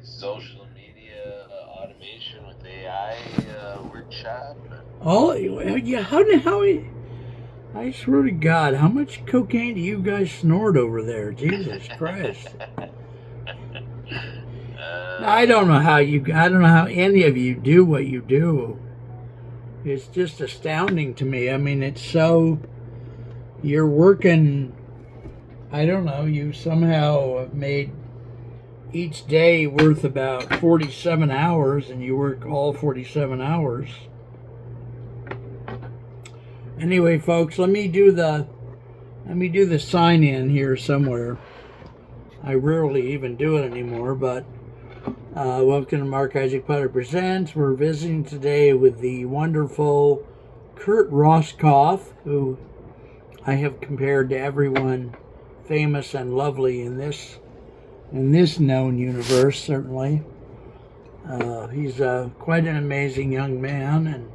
social media automation with AI workshop. Oh, yeah. How? I swear to God, how much cocaine do you guys snort over there? Jesus Christ! I don't know how you. I don't know how any of you do what you do. It's just astounding to me. I mean, it's so. You're working. I don't know. You somehow have made each day worth about 47 hours, and you work all 47 hours. Anyway, folks, let me do the sign in here somewhere. I rarely even do it anymore, but welcome to Mark Isaac Potter Presents. We're visiting today with the wonderful Kurt Roskoff, who I have compared to everyone famous and lovely in this known universe, certainly. He's quite an amazing young man and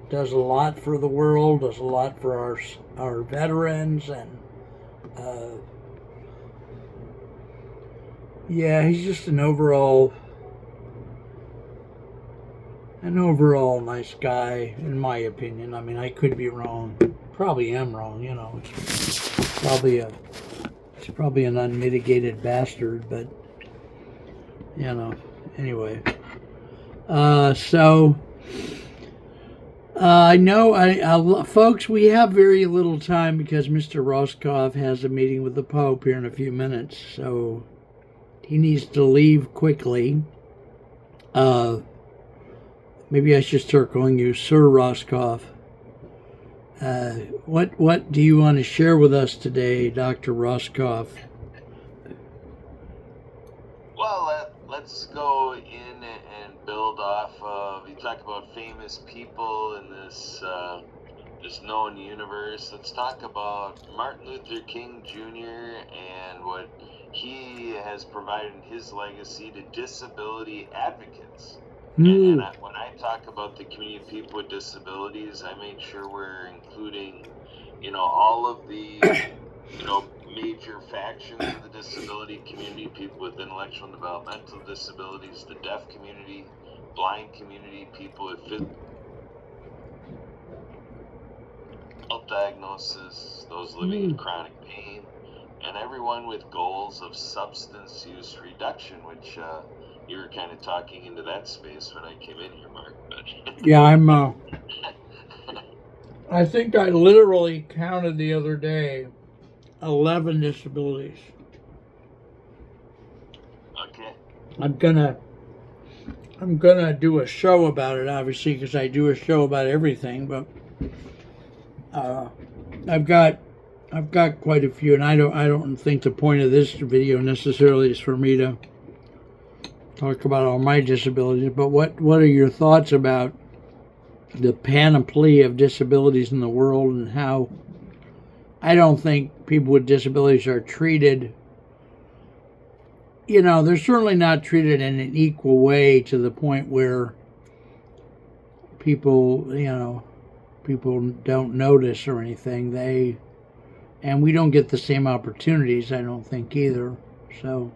does a lot for the world, does a lot for our veterans, and yeah, he's just an overall nice guy, in my opinion. I mean, I could be wrong. Probably am wrong, you know. He's probably an unmitigated bastard, but you know. Anyway, I know, folks, we have very little time because Mr. Roskoff has a meeting with the Pope here in a few minutes, so he needs to leave quickly. Maybe I should start calling you Sir Roskoff. What do you want to share with us today, Dr. Roskoff? Well, let's go in and build off of. You talk about famous people in this known universe. Let's talk about Martin Luther King Jr. and what he has provided in his legacy to disability advocates. And when I talk about the community of people with disabilities, I make sure we're including, all of the, major factions of the disability community, people with intellectual and developmental disabilities, the deaf community, blind community, people with physical diagnosis, those living in chronic pain, and everyone with goals of substance use reduction, which you were kind of talking into that space when I came in here, Mark. But yeah, I think I literally counted the other day 11 disabilities. Okay. I'm gonna do a show about it, obviously, because I do a show about everything. But I've got quite a few, and I don't think the point of this video necessarily is for me to talk about all my disabilities. But what are your thoughts about the panoply of disabilities in the world and how I don't think people with disabilities are treated? They're certainly not treated in an equal way to the point where people don't notice or anything. And we don't get the same opportunities, I don't think, either. So,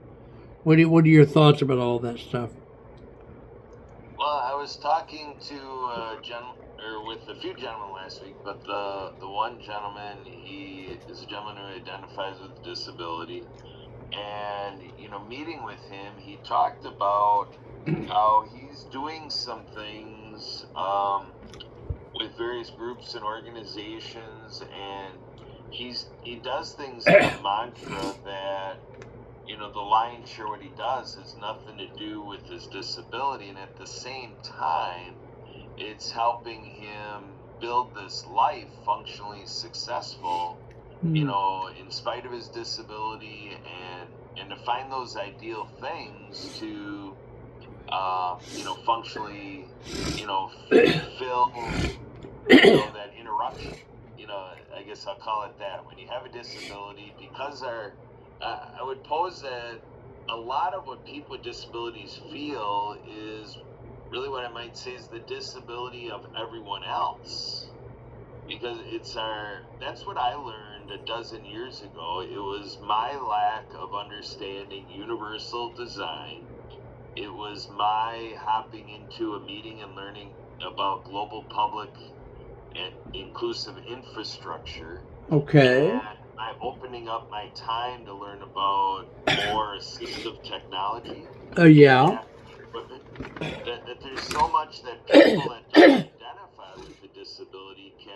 what are your thoughts about all that stuff? Well, I was talking to with a few gentlemen last week, but the one gentleman, he is a gentleman who identifies with a disability. And, meeting with him, he talked about how he's doing some things with various groups and organizations, and he does things in a mantra that, the lion's share what he does has nothing to do with his disability, and at the same time, it's helping him build this life functionally successful, in spite of his disability, and to find those ideal things to, functionally, fill, that interruption. I guess I'll call it that. When you have a disability, because I would pose that a lot of what people with disabilities feel is really what I might say is the disability of everyone else. Because that's what I learned a dozen years ago. It was my lack of understanding universal design it was my hopping into a meeting and learning about global public and inclusive infrastructure. Okay. And I'm opening up my time to learn about more assistive technology. Yeah. That there's so much that people that don't identify with a disability can,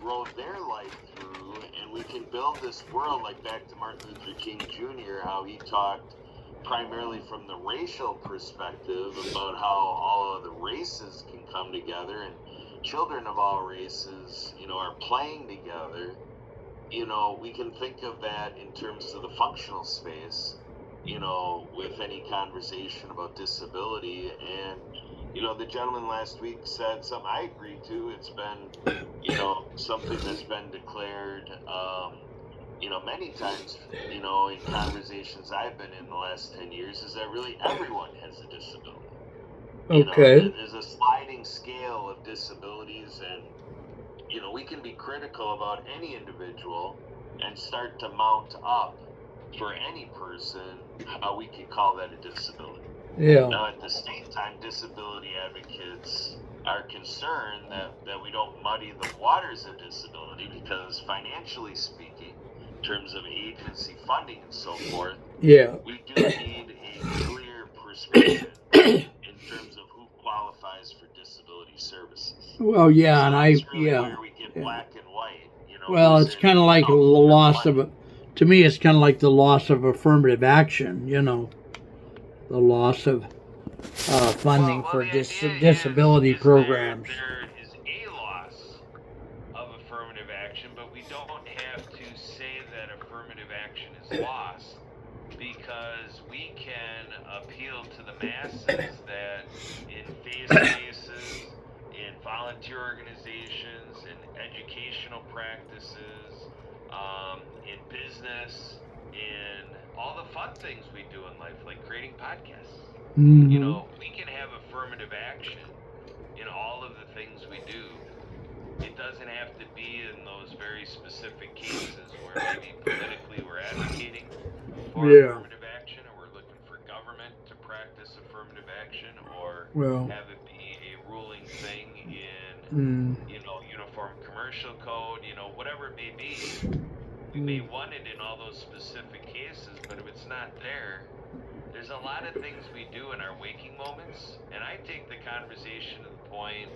grow their life through, and we can build this world, like back to Martin Luther King Jr., how he talked primarily from the racial perspective about how all of the races can come together, and children of all races, are playing together. We can think of that in terms of the functional space, with any conversation about disability. And, the gentleman last week said something I agree to. It's been, something that's been declared, many times, in conversations I've been in the last 10 years, is that really everyone has a disability. Okay. There's a sliding scale of disabilities, and, we can be critical about any individual and start to mount up for any person how we can call that a disability. Yeah. Now, at the same time, disability advocates are concerned that we don't muddy the waters of disability, because financially speaking, in terms of agency funding and so forth, Yeah. we do need a clear prescription in terms of who qualifies for disability services. Well, yeah, So and that's really yeah. where we get black and white. Well, it's kind of like the loss of, to me, it's kind of like the loss of affirmative action, the loss of funding for disability programs. There is a loss of affirmative action, but we don't have to say that affirmative action is lost, because we can appeal to the masses that in face spaces, in volunteer organizations, in educational practices, in business, in all the fun things we do in life, like creating podcasts. Mm-hmm. We can have affirmative action in all of the things we do. It doesn't have to be in those very specific cases where maybe politically we're advocating for affirmative action, or we're looking for government to practice affirmative action, or have it be a ruling thing in, Uniform Commercial Code, whatever it may be. We may want it in all those specific cases, but if it's not there, there's a lot of things we do in our waking moments, and I take the conversation to the point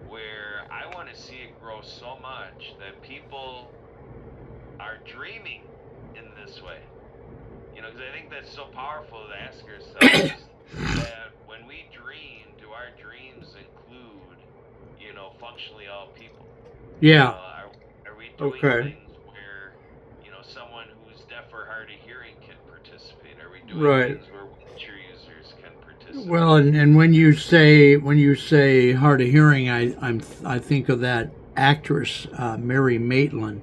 where I want to see it grow so much that people are dreaming in this way. Because I think that's so powerful to ask ourselves that when we dream, do our dreams include, functionally all people? Yeah. Are we doing things where, someone who's deaf or hard of hearing can participate? Are we doing things where wheelchair users can participate? Well, and when you say hard of hearing, I think of that actress Mary Maitland,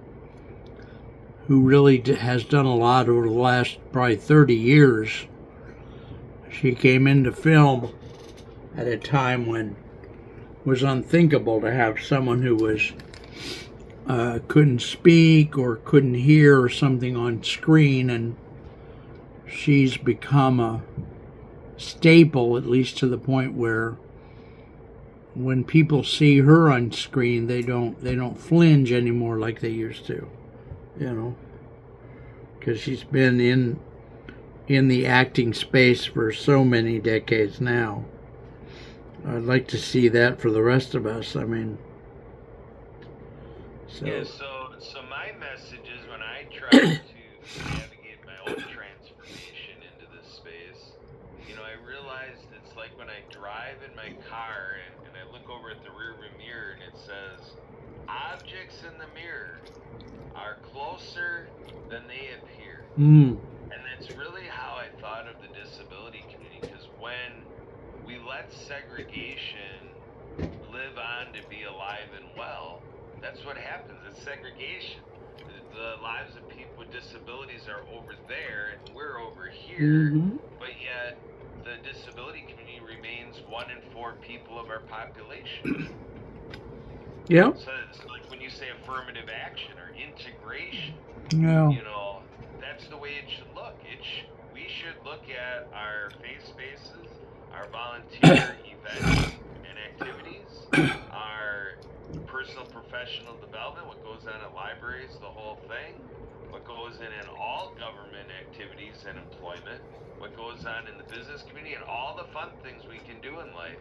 who really has done a lot over the last probably 30 years. She came into film at a time when it was unthinkable to have someone who was couldn't speak or couldn't hear or something on screen, and she's become a staple, at least to the point where when people see her on screen, they don't flinch anymore like they used to, because she's been in the acting space for so many decades now. I'd like to see that for the rest of us. I mean, so. Yeah, so my message is, when I try to navigate my own transformation into this space, I realized it's like when I drive in my car and I look over at the rearview mirror and it says, objects in the mirror are closer than they appear. And that's really how I thought of the disability community, because when we let segregation live on to be alive and well, that's what happens. It's segregation. The lives of people with disabilities are over there and we're over here, but yet the disability community remains 1 in 4 people of our population. Yeah. So it's like when you say affirmative action or integration, Yeah. that's the way it should look. We should look at our faith spaces, our volunteer events and activities, our personal professional development, what goes on at libraries, the whole thing, what goes in all government activities and employment, what goes on in the business community, and all the fun things we can do in life.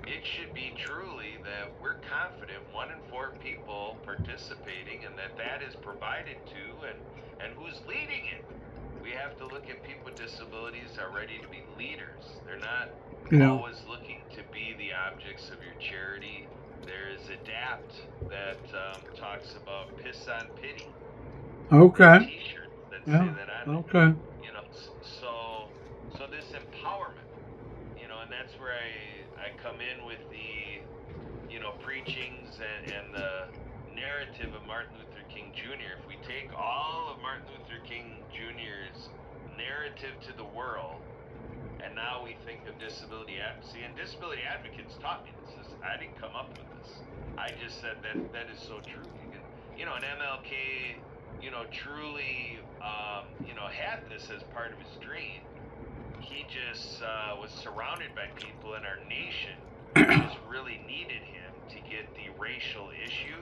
It should be truly that we're confident 1 in 4 people participating, and that is provided to, and who's leading it. We have to look at people with disabilities are ready to be leaders. They're not always looking to be the objects of your charity. There is ADAPT that talks about piss on pity. Okay. T-shirts that say that on it. Okay. You know, so this empowerment, you know, and that's where I come in with the, you know, preachings and the narrative of Martin Luther King Jr. If we take all of Martin Luther King Jr.'s narrative to the world, and now we think of disability advocacy, and disability advocates taught me this. I didn't come up with this. I just said that is so true. You know, and MLK, you know, truly, you know, had this as part of his dream. He just was surrounded by people in our nation who just really needed him to get the racial issue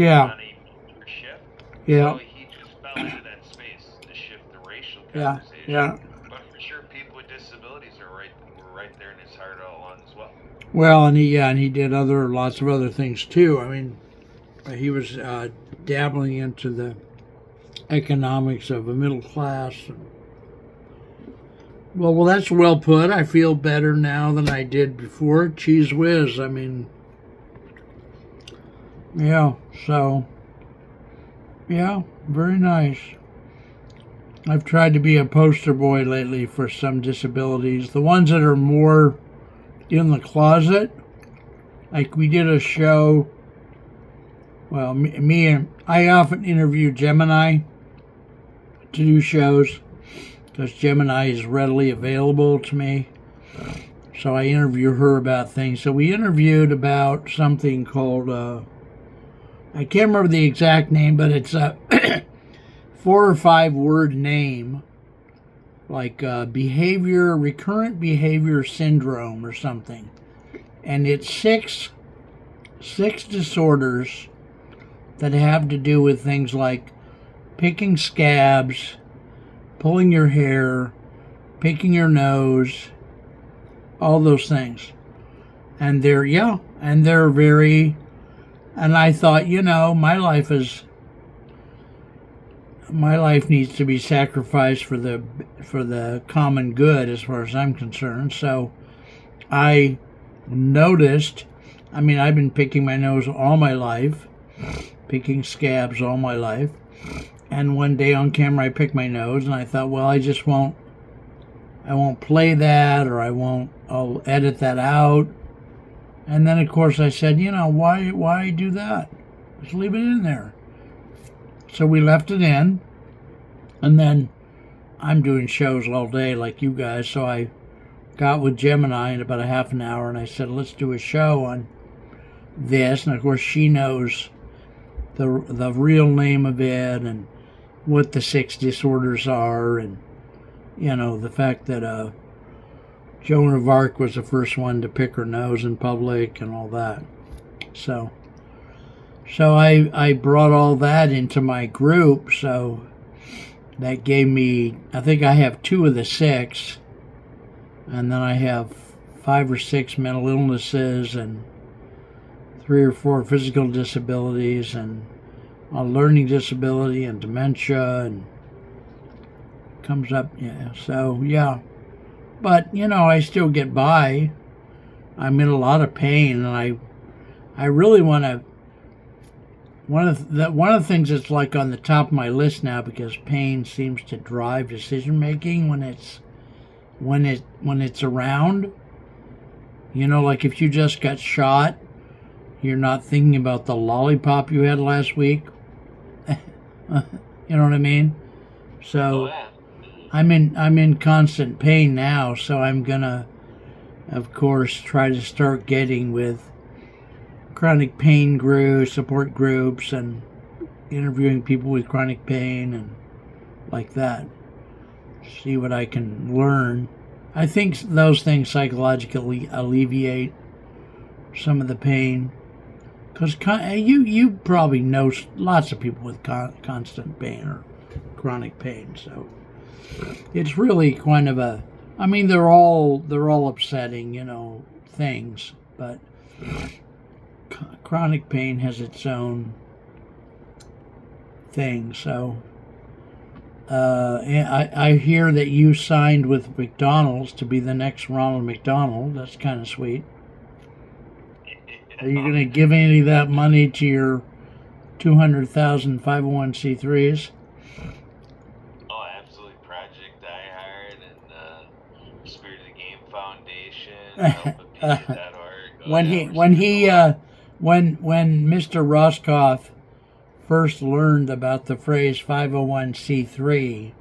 on a major shift. Yeah. So he just fell into that space to shift the racial conversation. Yeah. But for sure, people with disabilities were right there in his heart all along as well. Well, and he did lots of other things too. I mean, he was dabbling into the economics of a middle class. Well, that's well put. I feel better now than I did before. Cheese whiz. I mean, yeah. So, yeah, very nice. I've tried to be a poster boy lately for some disabilities. The ones that are more in the closet. Like we did a show. Well, I often interview Gemini to do shows because Gemini is readily available to me. So I interview her about things. So we interviewed about something called, I can't remember the exact name, but it's a 4 or 5 word name, like recurrent behavior syndrome or something. And it's six disorders that have to do with things like picking scabs, pulling your hair, picking your nose, all those things. And they're very, and I thought, you know, my life needs to be sacrificed for the common good as far as I'm concerned. So I noticed, I mean, I've been picking my nose all my life, picking scabs all my life. And one day on camera I picked my nose and I thought, well, I won't play that, or I'll edit that out. And then of course I said, you know, why do that? Just leave it in there. So we left it in, and then I'm doing shows all day like you guys, so I got with Gemini in about a half an hour and I said, let's do a show on this. And of course she knows the real name of it and what the 6 disorders are, and you know, the fact that Joan of Arc was the first one to pick her nose in public and all that. So I brought all that into my group, so that gave me, I think I have 2 of the 6, and then I have 5 or 6 mental illnesses and 3 or 4 physical disabilities and a learning disability and dementia, and comes up, yeah. So yeah, but you know, I still get by. I'm in a lot of pain, and I really want to. One of the things that's like on the top of my list now, because pain seems to drive decision making when it's around. You know, like if you just got shot, you're not thinking about the lollipop you had last week. You know what I mean? So I'm in constant pain now, so I'm gonna, of course, try to start getting with chronic pain groups, support groups, and interviewing people with chronic pain and like that. see what I can learn. I think those things psychologically alleviate some of the pain. Because you probably know lots of people with constant pain or chronic pain, so it's really kind of a. I mean, they're all upsetting, things, but chronic pain has its own thing. So, and I hear that you signed with McDonald's to be the next Ronald McDonald. That's kind of sweet. Are you going to give any of that money to your 200,000 501c3s? Oh, absolutely. Project iHeart and Spirit of the Game Foundation, helpapedia.org. When Mr. Roscoff first learned about the phrase 501c3,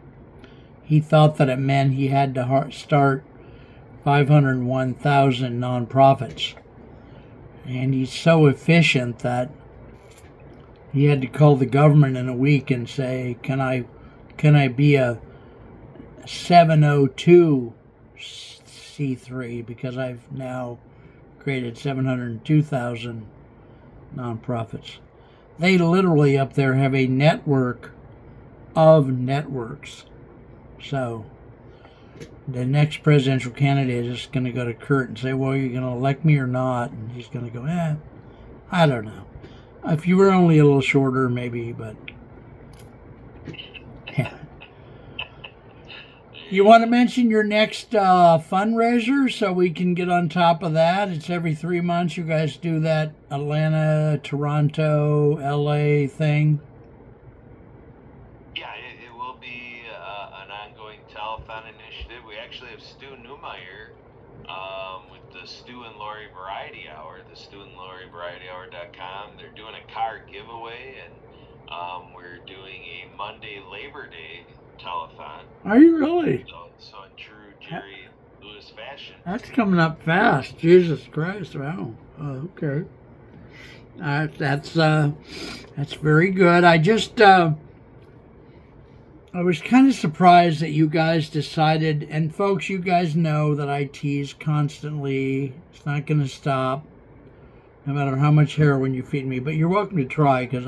he thought that it meant he had to start 501,000 nonprofits. And he's so efficient that he had to call the government in a week and say, can I be a 702c3, because I've now created 702,000 nonprofits. They literally up there have a network of networks. So the next presidential candidate is going to go to Kurt and say, well, you're going to elect me or not? And he's going to go, I don't know. If you were only a little shorter, maybe, but yeah. You want to mention your next fundraiser so we can get on top of that? It's every 3 months. You guys do that Atlanta, Toronto, LA thing. Yeah, it will be an ongoing telethon initiative. We actually have Stu Newmeyer with the Stu and Lori Variety Hour, the StuandLoriVarietyHour.com. They're doing a car giveaway, and we're doing a Monday Labor Day telethon. Are you really? So in true Jerry Lewis fashion. That's coming up fast. Jesus Christ! Wow. Okay. That's very good. I just I was kind of surprised that you guys decided, and folks, you guys know that I tease constantly. It's not going to stop, no matter how much heroin you feed me. But you're welcome to try, because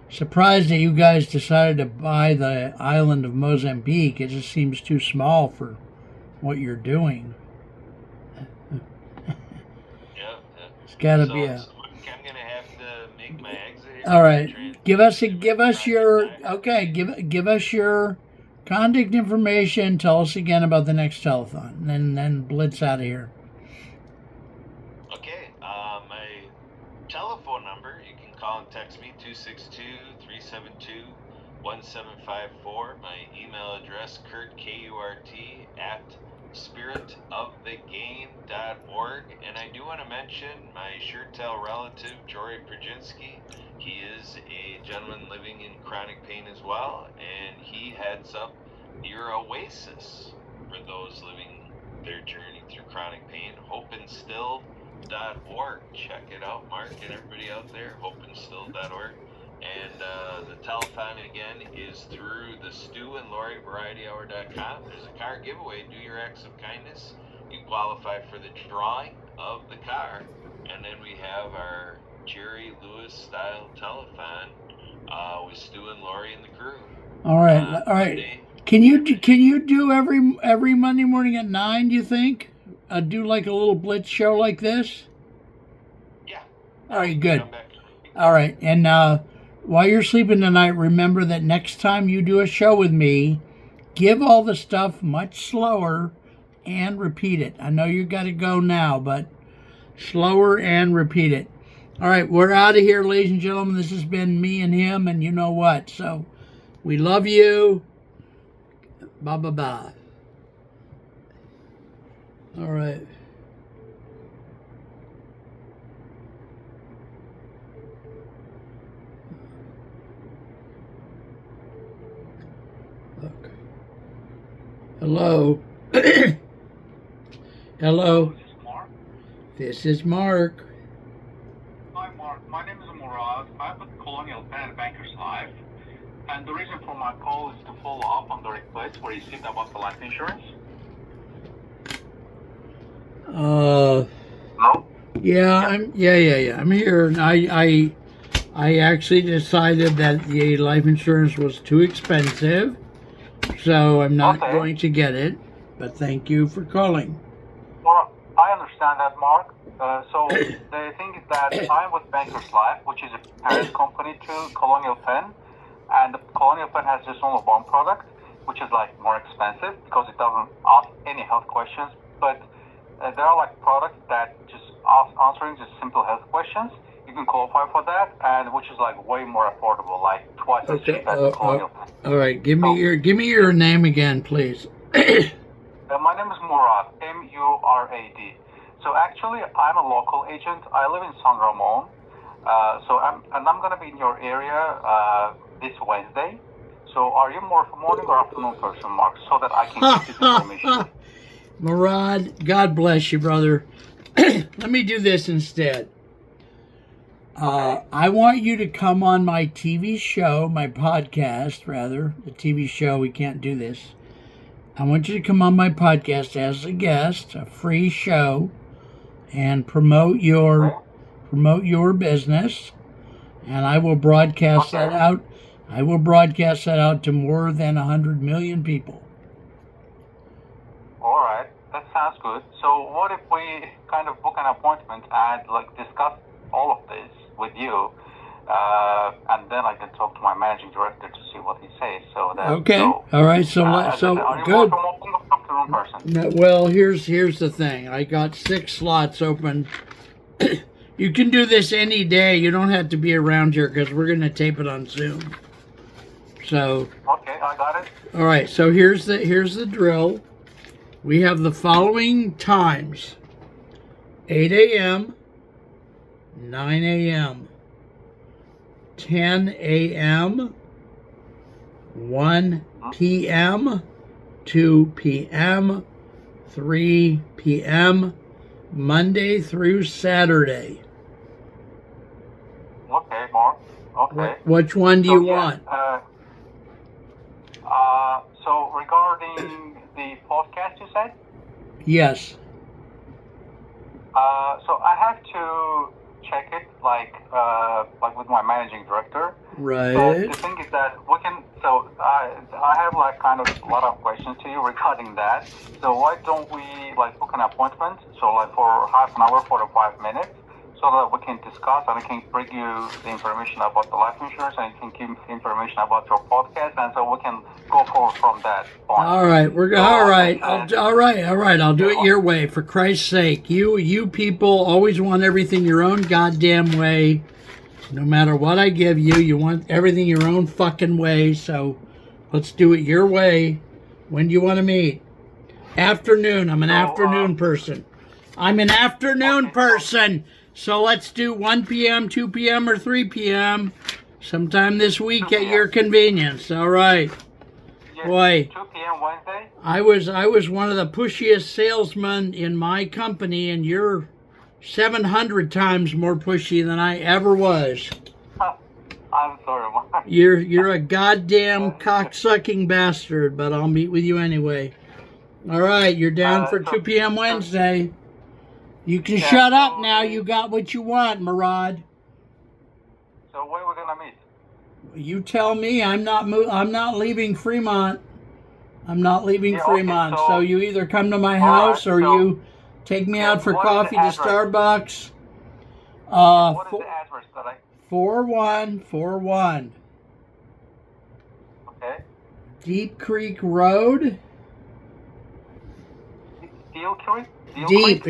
surprised that you guys decided to buy the island of Mozambique. It just seems too small for what you're doing. It's got to be a. So I'm gonna have to make my exit here. All right, give us your contact information. Tell us again about the next telethon, and then blitz out of here. Okay, my telephone number, you can call and text me, 262-372-1754. My email address, Kurt, K-U-R-T, @spiritofthegame.org. And I do want to mention my SureTel relative, Jory Prajinski. He is a gentleman living in chronic pain as well, and he heads up your Oasis for those living their journey through chronic pain, hopeandstill.org. Check it out, Mark, and everybody out there, hopeandstill.org. And the telethon again is through the Stu and Lori VarietyHour.com. There's a car giveaway. Do your acts of kindness. You qualify for the drawing of the car, and then we have our Jerry Lewis style telethon with Stu and Lori and the crew. All right. Monday. Can you do every Monday morning at 9? Do you think? Do like a little blitz show like this? Yeah. All right. Good. All right. And while you're sleeping tonight, remember that next time you do a show with me, give all the stuff much slower and repeat it. I know you got to go now, but slower and repeat it. All right, we're out of here, ladies and gentlemen. This has been me and him, and you know what. So we love you. Bye. All right. Look. Hello. Hello. This is Mark. Hi, Mark. My name is Murad. I'm with Colonial Pen Bankers Life. And the reason for my call is to follow up on the request we received about the life insurance. No? Yeah, I'm here, and I actually decided that the life insurance was too expensive, so I'm not going to get it. But thank you for calling. Well, I understand that, Mark. So the thing is that I'm with Bankers Life, which is a parent company to Colonial Penn, and the Colonial Penn has just only one product, which is like more expensive because it doesn't ask any health questions. But there are like products that just answering just simple health questions. You can qualify for that, and which is like way more affordable, like twice as cheap as the Colonial Penn. All right, give me your name again, please. My name is Murad, Murad. So actually, I'm a local agent. I live in San Ramon. I'm going to be in your area this Wednesday. So are you more of a morning or afternoon person, Mark, so that I can get this information? Murad, God bless you, brother. Let me do this instead. I want you to come on my TV show, my podcast, rather. The TV show, we can't do this. I want you to come on my podcast as a guest, a free show, and promote your business. And I will broadcast that out. I will broadcast that out to more than 100 million people. All right, that sounds good. So what if we kind of book an appointment and like discuss all of this with you, and then I can talk to my managing director to see what he says. So that all right. So are you good. More from an afternoon person? No, well, here's the thing. I got 6 slots open. You can do this any day. You don't have to be around here because we're going to tape it on Zoom. So. Okay, I got it. All right. So here's the drill. We have the following times: 8 a.m., 9 a.m., 10 a.m., 1 p.m., 2 p.m., 3 p.m., Monday through Saturday. Okay, Mark. Okay. Which one do you want? So regarding the podcast, you said? Yes. So I have to check it, like with my managing director. Right. But the thing is that we can. So I have like kind of a lot of questions to you regarding that. So why don't we like book an appointment? So like for half an hour, 45 minutes, so that we can discuss and I can bring you the information about the life insurance and you can give information about your podcast, and so we can go forward from that point. All right, all right. I'll do it your way. For Christ's sake, you people always want everything your own goddamn way. No matter what I give you, you want everything your own fucking way. So let's do it your way. When do you want to meet? Afternoon. I'm an afternoon person. I'm an afternoon person. So let's do 1 p.m., 2 p.m., or 3 p.m. sometime this week at your convenience. All right. Yes, Boy, 2 p.m. Wednesday? I was one of the pushiest salesmen in my company, and you're 700 times more pushy than I ever was. I'm sorry, Mark. You're a goddamn cocksucking bastard, but I'll meet with you anyway. All right, you're down for 2 p.m. Wednesday. You can shut up now. You got what you want, Murad. So where are we gonna meet? You tell me. I'm not leaving Fremont. I'm not leaving Fremont. Okay, so you either come to my house or you take me out for coffee to Starbucks. What is the address that I? 4141. Okay. Deep Creek Road. Deep Creek. Deep.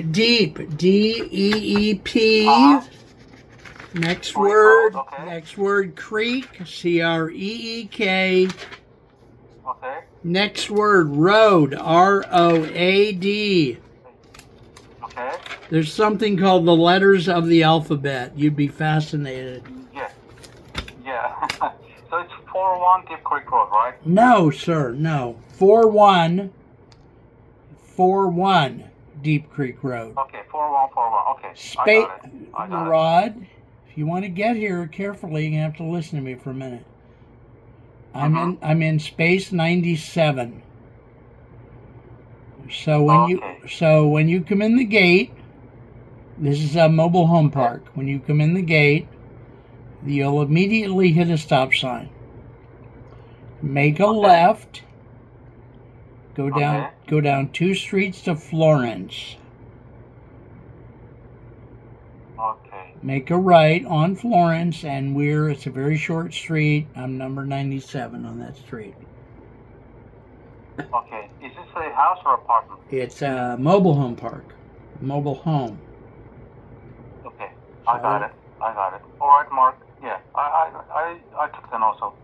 D-E-E-P. Next Creek word. Road, okay. Next word. Creek. C-R-E-E-K. Okay. Next word. Road. R-O-A-D. Okay. There's something called the letters of the alphabet. You'd be fascinated. Yeah. So it's 41 Deep Creek Road, right? No, sir. No. 4141 Deep Creek Road. Okay, 4141. Okay. I got it. Murad, if you want to get here carefully, you're going to have to listen to me for a minute. I'm in space 97. So when you come in the gate, this is a mobile home park. When you come in the gate, you'll immediately hit a stop sign. Make a left. Go down 2 streets to Florence. Okay. Make a right on Florence, and it's a very short street. I'm number 97 on that street. Okay. Is this a house or apartment? It's a mobile home park. Mobile home. Okay. I got it. All right, Mark. Yeah. I took the notes of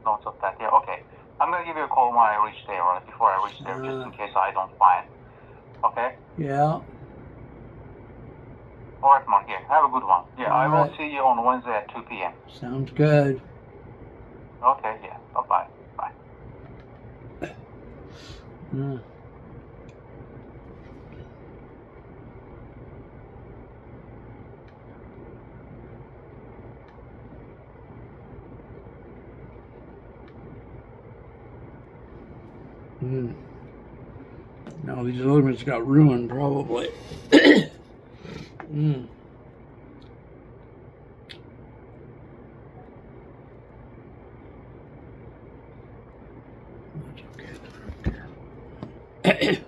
that. Yeah. Okay. I'm gonna give you a call when I reach there, or before I reach there, just in case I don't find. Okay. Yeah. All right, Mark. Yeah. Have a good one. Yeah. All I will right. see you on Wednesday at 2 p.m. Sounds good. Okay. Yeah. Bye. Bye. Mm. Mm. No, these other ones got ruined probably. Mm. That's okay.